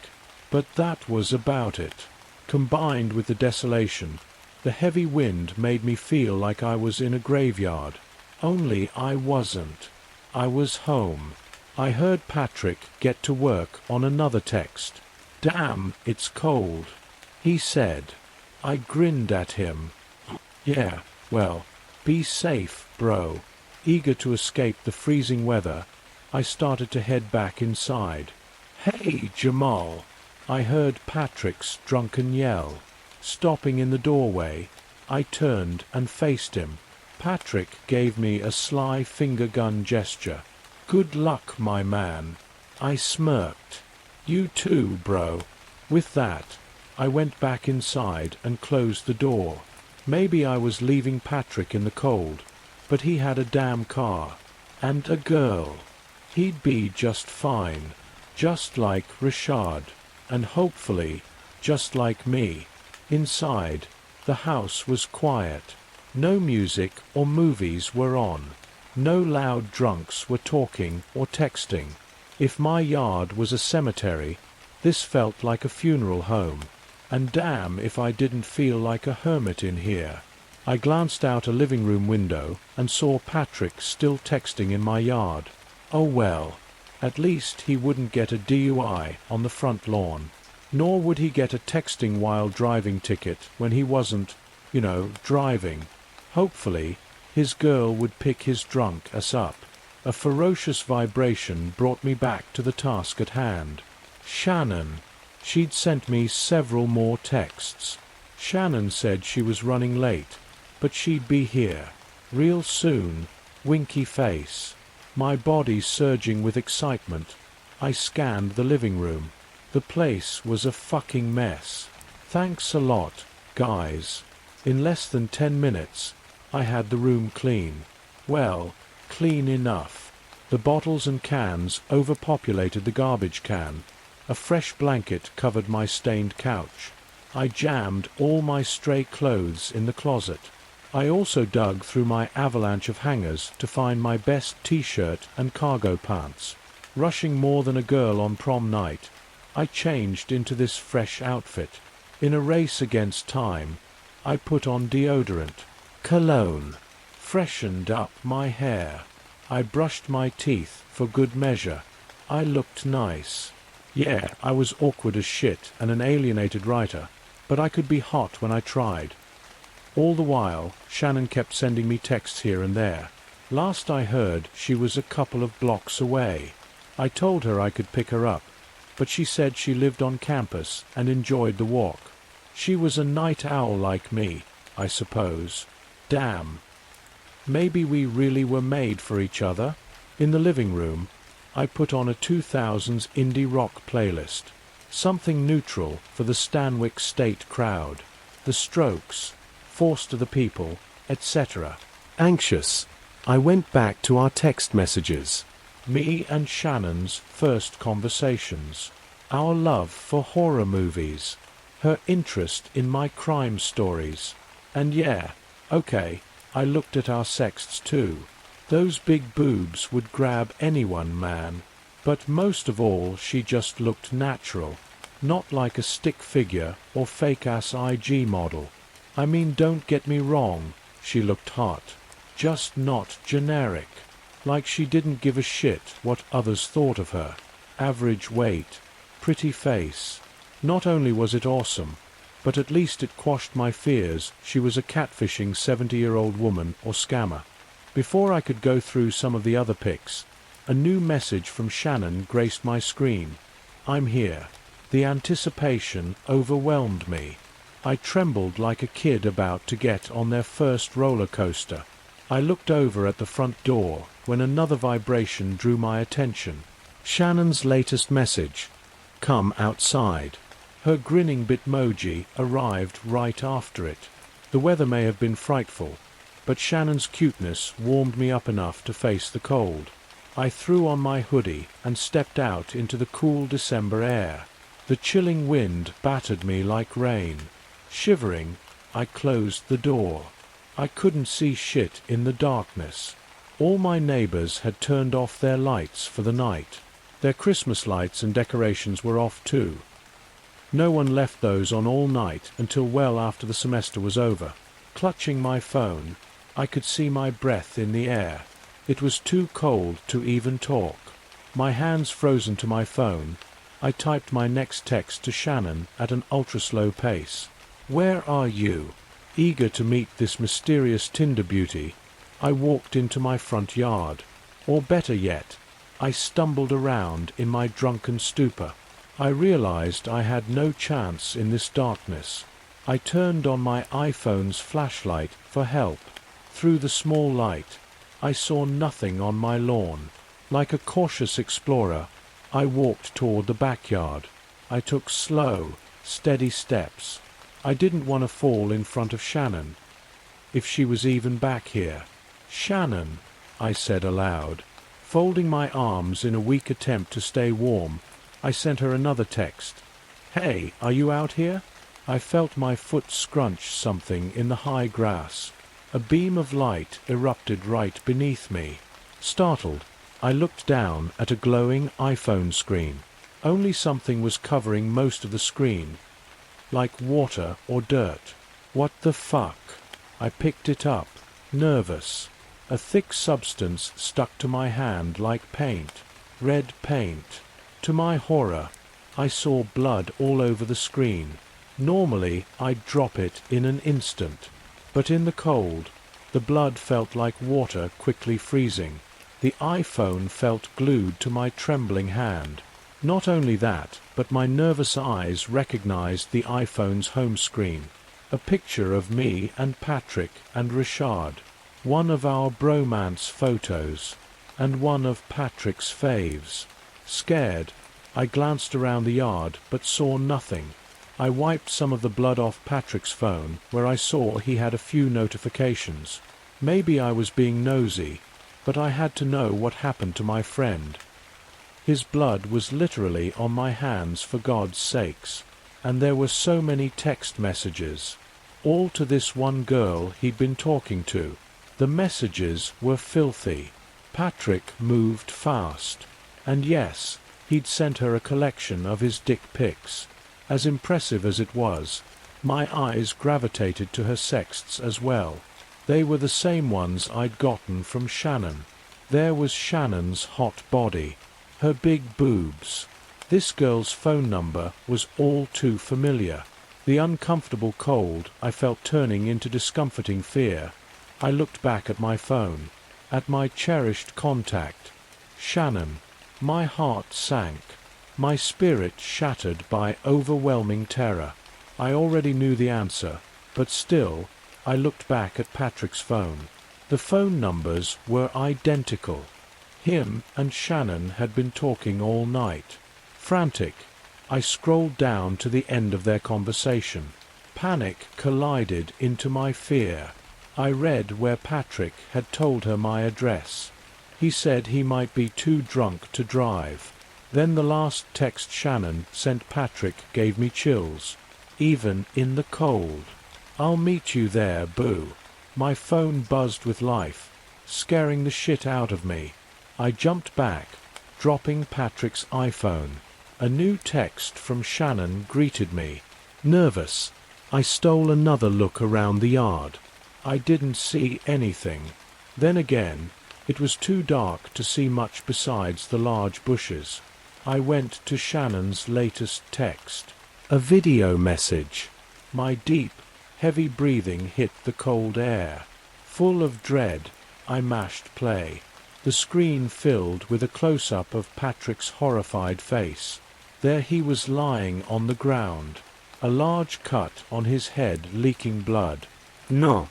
But that was about it. Combined with the desolation, the heavy wind made me feel like I was in a graveyard. Only I wasn't. I was home. I heard Patrick get to work on another text. "Damn, it's cold," he said. I grinned at him. "Yeah, well, be safe, bro." Eager to escape the freezing weather, I started to head back inside. "Hey, Jamal!" I heard Patrick's drunken yell. Stopping in the doorway, I turned and faced him. Patrick gave me a sly finger gun gesture. "Good luck, my man." I smirked. "You too, bro." With that, I went back inside and closed the door. Maybe I was leaving Patrick in the cold, but he had a damn car. And a girl. He'd be just fine. Just like Rashad. And hopefully, just like me. Inside, the house was quiet. No music or movies were on. No loud drunks were talking or texting. If my yard was a cemetery, this felt like a funeral home. And damn if I didn't feel like a hermit in here. I glanced out a living room window and saw Patrick still texting in my yard. Oh well, at least he wouldn't get a DUI on the front lawn. Nor would he get a texting while driving ticket when he wasn't, driving. Hopefully, his girl would pick his drunk ass up. A ferocious vibration brought me back to the task at hand. Shannon. She'd sent me several more texts. Shannon said she was running late, but she'd be here. Real soon. Winky face. My body surging with excitement, I scanned the living room. The place was a fucking mess. Thanks a lot, guys. In less than 10 minutes, I had the room clean. Well, clean enough. The bottles and cans overpopulated the garbage can. A fresh blanket covered my stained couch. I jammed all my stray clothes in the closet. I also dug through my avalanche of hangers to find my best t-shirt and cargo pants. Rushing more than a girl on prom night, I changed into this fresh outfit. In a race against time, I put on deodorant, cologne, freshened up my hair. I brushed my teeth for good measure. I looked nice. Yeah, I was awkward as shit and an alienated writer, but I could be hot when I tried. All the while, Shannon kept sending me texts here and there. Last I heard, she was a couple of blocks away. I told her I could pick her up, but she said she lived on campus and enjoyed the walk. She was a night owl like me, I suppose. Damn. Maybe we really were made for each other. In the living room, I put on a 2000s indie rock playlist. Something neutral for the Stanwyck State crowd. The Strokes, Force to the People, etc. Anxious, I went back to our text messages. Me and Shannon's first conversations. Our love for horror movies. Her interest in my crime stories. And yeah, okay, I looked at our sexts too. Those big boobs would grab anyone, man. But most of all, she just looked natural. Not like a stick figure or fake-ass IG model. I mean, don't get me wrong, she looked hot. Just not generic. Like she didn't give a shit what others thought of her. Average weight. Pretty face. Not only was it awesome, but at least it quashed my fears she was a catfishing 70-year-old woman or scammer. Before I could go through some of the other pics, a new message from Shannon graced my screen. I'm here. The anticipation overwhelmed me. I trembled like a kid about to get on their first roller coaster. I looked over at the front door when another vibration drew my attention. Shannon's latest message. Come outside. Her grinning bitmoji arrived right after it. The weather may have been frightful, but Shannon's cuteness warmed me up enough to face the cold. I threw on my hoodie and stepped out into the cool December air. The chilling wind battered me like rain. Shivering, I closed the door. I couldn't see shit in the darkness. All my neighbors had turned off their lights for the night. Their Christmas lights and decorations were off too. No one left those on all night until well after the semester was over. Clutching my phone, I could see my breath in the air. It was too cold to even talk. My hands frozen to my phone, I typed my next text to Shannon at an ultra-slow pace. "Where are you?" Eager to meet this mysterious Tinder beauty, I walked into my front yard. Or better yet, I stumbled around in my drunken stupor. I realized I had no chance in this darkness. I turned on my iPhone's flashlight for help. Through the small light, I saw nothing on my lawn. Like a cautious explorer, I walked toward the backyard. I took slow, steady steps. I didn't want to fall in front of Shannon, if she was even back here. "Shannon," I said aloud. Folding my arms in a weak attempt to stay warm, I sent her another text. "Hey, are you out here?" I felt my foot scrunch something in the high grass. A beam of light erupted right beneath me. Startled, I looked down at a glowing iPhone screen. Only something was covering most of the screen, like water or dirt. What the fuck? I picked it up, nervous. A thick substance stuck to my hand like paint. Red paint. To my horror, I saw blood all over the screen. Normally, I'd drop it in an instant. But in the cold, the blood felt like water quickly freezing. The iPhone felt glued to my trembling hand. Not only that, but my nervous eyes recognized the iPhone's home screen. A picture of me and Patrick and Richard. One of our bromance photos. And one of Patrick's faves. Scared, I glanced around the yard but saw nothing. I wiped some of the blood off Patrick's phone, where I saw he had a few notifications. Maybe I was being nosy, but I had to know what happened to my friend. His blood was literally on my hands, for God's sakes. And there were so many text messages. All to this one girl he'd been talking to. The messages were filthy. Patrick moved fast. And yes, he'd sent her a collection of his dick pics. As impressive as it was, my eyes gravitated to her sexts as well. They were the same ones I'd gotten from Shannon. There was Shannon's hot body. Her big boobs. This girl's phone number was all too familiar. The uncomfortable cold I felt turning into discomforting fear. I looked back at my phone. At my cherished contact. Shannon. My heart sank. My spirit shattered by overwhelming terror. I already knew the answer, but still, I looked back at Patrick's phone. The phone numbers were identical. Him and Shannon had been talking all night. Frantic, I scrolled down to the end of their conversation. Panic collided into my fear. I read where Patrick had told her my address. He said he might be too drunk to drive. Then the last text Shannon sent Patrick gave me chills, even in the cold. "I'll meet you there, boo." My phone buzzed with life, scaring the shit out of me. I jumped back, dropping Patrick's iPhone. A new text from Shannon greeted me. Nervous, I stole another look around the yard. I didn't see anything. Then again, it was too dark to see much besides the large bushes. I went to Shannon's latest text. A video message. My deep, heavy breathing hit the cold air. Full of dread, I mashed play. The screen filled with a close-up of Patrick's horrified face. There he was lying on the ground, a large cut on his head leaking blood.
No.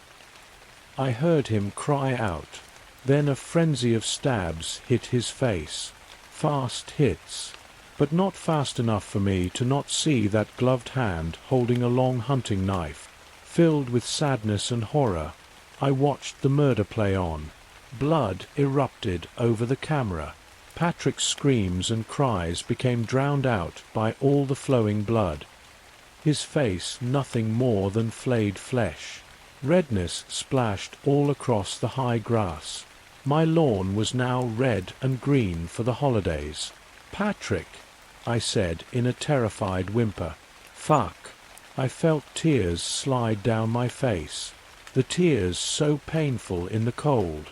I heard him cry out. Then a frenzy of stabs hit his face. Fast hits. But not fast enough for me to not see that gloved hand holding a long hunting knife. Filled with sadness and horror, I watched the murder play on. Blood erupted over the camera. Patrick's screams and cries became drowned out by all the flowing blood. His face nothing more than flayed flesh. Redness splashed all across the high grass. My lawn was now red and green for the holidays. "Patrick," I said in a terrified whimper. "Fuck." I felt tears slide down my face. The tears so painful in the cold.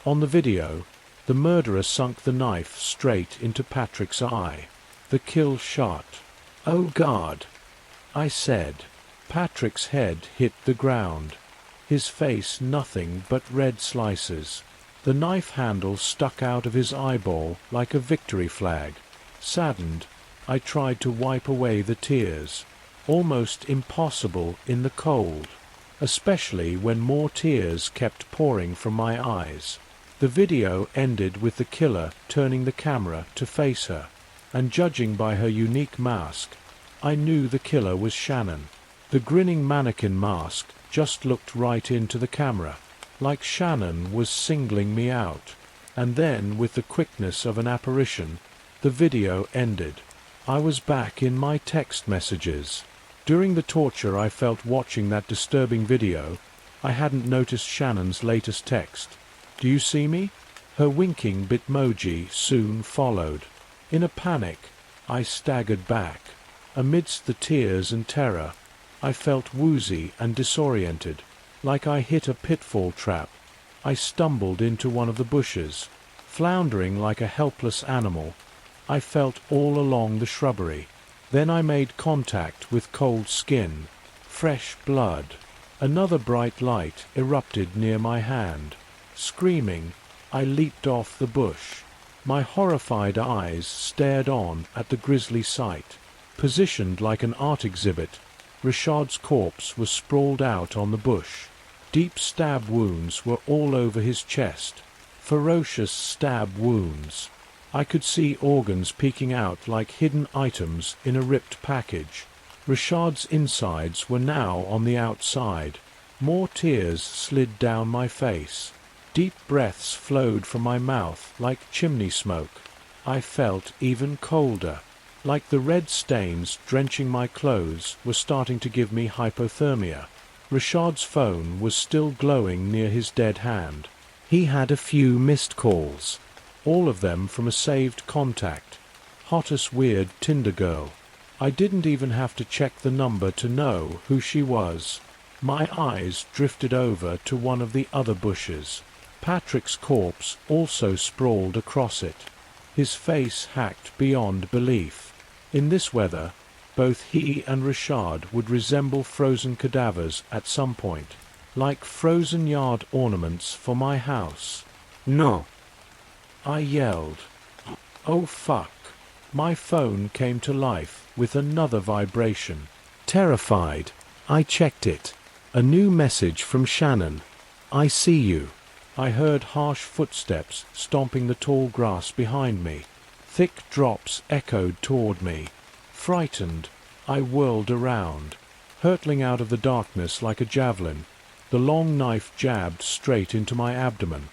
On the video, the murderer sunk the knife straight into Patrick's eye. The kill shot. "Oh God," I said. Patrick's head hit the ground. His face nothing but red slices. The knife handle stuck out of his eyeball like a victory flag. Saddened, I tried to wipe away the tears. Almost impossible in the cold, especially when more tears kept pouring from my eyes. The video ended with the killer turning the camera to face her, and judging by her unique mask, I knew the killer was Shannon. The grinning mannequin mask just looked right into the camera, like Shannon was singling me out. And then, with the quickness of an apparition, the video ended. I was back in my text messages. During the torture I felt watching that disturbing video, I hadn't noticed Shannon's latest text. "Do you see me?" Her winking bitmoji soon followed. In a panic, I staggered back. Amidst the tears and terror, I felt woozy and disoriented, like I hit a pitfall trap. I stumbled into one of the bushes. Floundering like a helpless animal, I felt all along the shrubbery. Then I made contact with cold skin, fresh blood. Another bright light erupted near my hand. Screaming, I leaped off the bush. My horrified eyes stared on at the grisly sight. Positioned like an art exhibit, Rashad's corpse was sprawled out on the bush. Deep stab wounds were all over his chest. Ferocious stab wounds. I could see organs peeking out like hidden items in a ripped package. Rashad's insides were now on the outside. More tears slid down my face. Deep breaths flowed from my mouth like chimney smoke. I felt even colder, like the red stains drenching my clothes were starting to give me hypothermia. Rashad's phone was still glowing near his dead hand. He had a few missed calls, all of them from a saved contact. Hottest weird Tinder girl. I didn't even have to check the number to know who she was. My eyes drifted over to one of the other bushes. Patrick's corpse also sprawled across it, his face hacked beyond belief. In this weather, both he and Rashad would resemble frozen cadavers at some point, like frozen yard ornaments for my house.
No.
I yelled. Oh fuck. My phone came to life with another vibration.
Terrified, I checked it. A new message from Shannon. "I see you."
I heard harsh footsteps stomping the tall grass behind me. Thick drops echoed toward me. Frightened, I whirled around. Hurtling out of the darkness like a javelin, the long knife jabbed straight into my abdomen.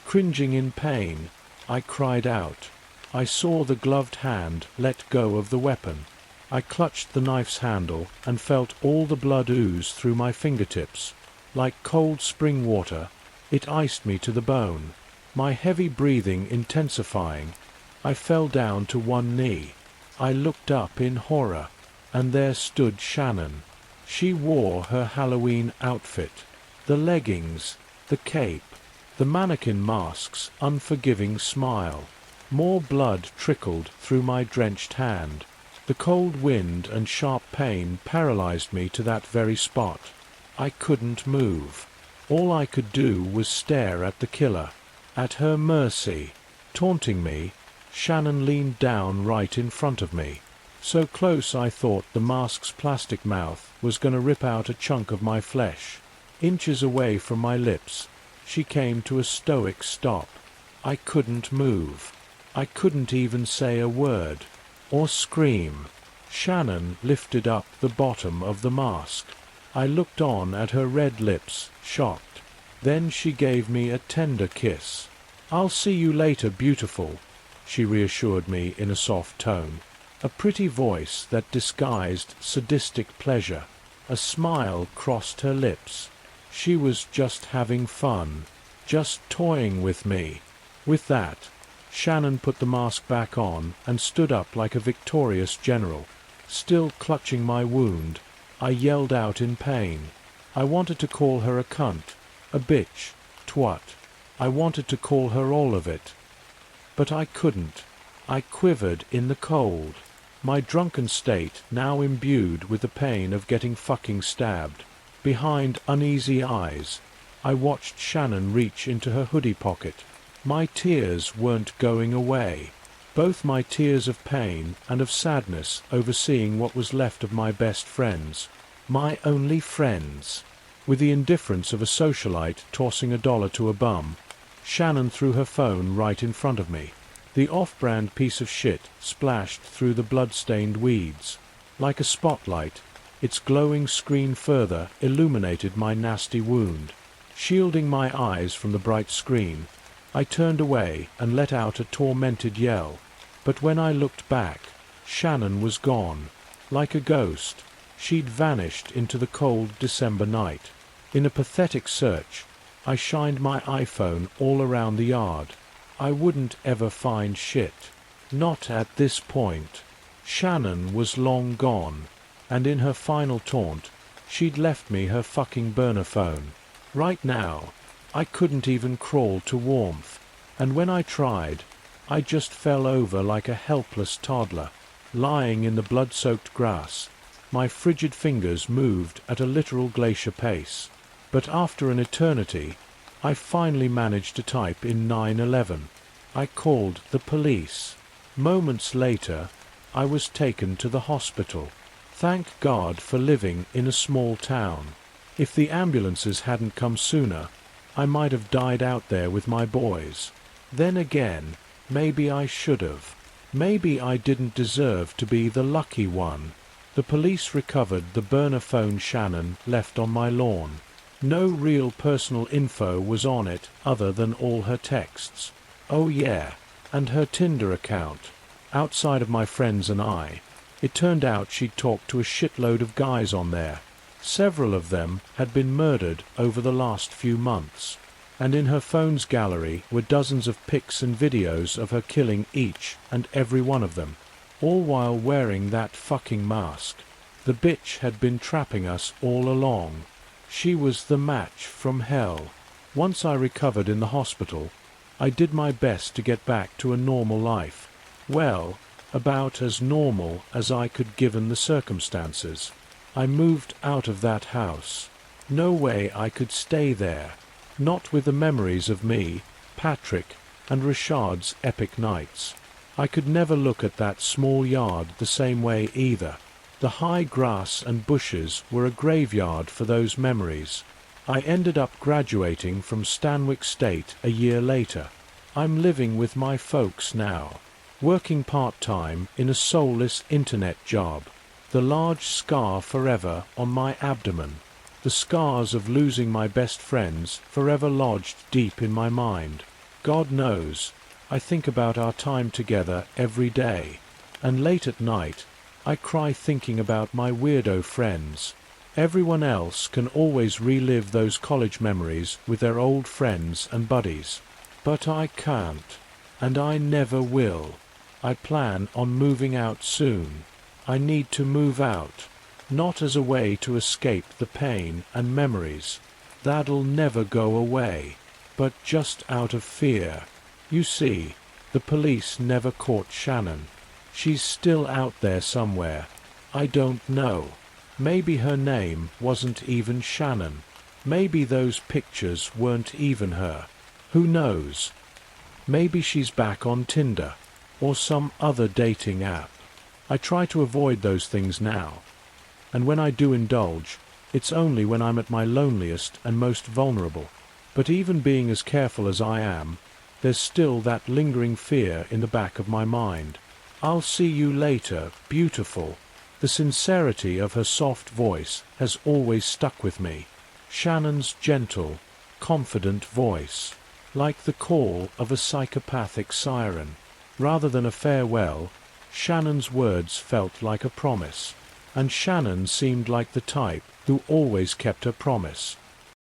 Cringing in pain, I cried out. I saw the gloved hand let go of the weapon. I clutched the knife's handle and felt all the blood ooze through my fingertips. Like cold spring water, it iced me to the bone. My heavy breathing intensifying, I fell down to one knee. I looked up in horror, and there stood Shannon. She wore her Halloween outfit. The leggings, the cape, the mannequin mask's unforgiving smile. More blood trickled through my drenched hand. The cold wind and sharp pain paralyzed me to that very spot. I couldn't move. All I could do was stare at the killer, at her mercy. Taunting me, Shannon leaned down right in front of me. So close I thought the mask's plastic mouth was going to rip out a chunk of my flesh. Inches away from my lips, she came to a stoic stop. I couldn't move. I couldn't even say a word, or scream. Shannon lifted up the bottom of the mask. I looked on at her red lips, shocked. Then she gave me a tender kiss. "I'll see you later, beautiful," she reassured me in a soft tone. A pretty voice that disguised sadistic pleasure. A smile crossed her lips. She was just having fun, just toying with me. With that, Shannon put the mask back on and stood up like a victorious general. Still clutching my wound, I yelled out in pain. I wanted to call her a cunt, a bitch, twat. I wanted to call her all of it. But I couldn't. I quivered in the cold, my drunken state now imbued with the pain of getting fucking stabbed. Behind uneasy eyes, I watched Shannon reach into her hoodie pocket. My tears weren't going away. Both my tears of pain and of sadness over seeing what was left of my best friends. My only friends. With the indifference of a socialite tossing $1 to a bum, Shannon threw her phone right in front of me. The off-brand piece of shit splashed through the blood-stained weeds. Like a spotlight, its glowing screen further illuminated my nasty wound. Shielding my eyes from the bright screen, I turned away and let out a tormented yell. But when I looked back, Shannon was gone. Like a ghost, she'd vanished into the cold December night. In a pathetic search, I shined my iPhone all around the yard. I wouldn't ever find shit. Not at this point. Shannon was long gone, and in her final taunt, she'd left me her fucking burner phone. Right now, I couldn't even crawl to warmth, and when I tried, I just fell over like a helpless toddler, lying in the blood-soaked grass. My frigid fingers moved at a literal glacier pace. But after an eternity, I finally managed to type in 911. I called the police. Moments later, I was taken to the hospital. Thank God for living in a small town. If the ambulances hadn't come sooner, I might have died out there with my boys. Then again, maybe I should have. Maybe I didn't deserve to be the lucky one. The police recovered the burner phone Shannon left on my lawn. No real personal info was on it other than all her texts. Oh yeah, and her Tinder account. Outside of my friends and I, it turned out she'd talked to a shitload of guys on there. Several of them had been murdered over the last few months. And in her phone's gallery were dozens of pics and videos of her killing each and every one of them, all while wearing that fucking mask. The bitch had been trapping us all along. She was the match from hell. Once I recovered in the hospital, I did my best to get back to a normal life. Well, about as normal as I could given the circumstances. I moved out of that house. No way I could stay there. Not with the memories of me, Patrick, and Richard's epic nights. I could never look at that small yard the same way either. The high grass and bushes were a graveyard for those memories. I ended up graduating from Stanwix State a year later. I'm living with my folks now, working part-time in a soulless internet job. The large scar forever on my abdomen. The scars of losing my best friends forever lodged deep in my mind. God knows, I think about our time together every day. And late at night, I cry thinking about my weirdo friends. Everyone else can always relive those college memories with their old friends and buddies. But I can't. And I never will. I plan on moving out soon. I need to move out. Not as a way to escape the pain and memories. That'll never go away. But just out of fear. You see, the police never caught Shannon. She's still out there somewhere. I don't know. Maybe her name wasn't even Shannon. Maybe those pictures weren't even her. Who knows? Maybe she's back on Tinder, or some other dating app. I try to avoid those things now. And when I do indulge, it's only when I'm at my loneliest and most vulnerable. But even being as careful as I am, there's still that lingering fear in the back of my mind. I'll see you later, beautiful. The sincerity of her soft voice has always stuck with me. Shannon's gentle, confident voice, like the call of a psychopathic siren. Rather than a farewell, Shannon's words felt like a promise. And Shannon seemed like the type who always kept her promise.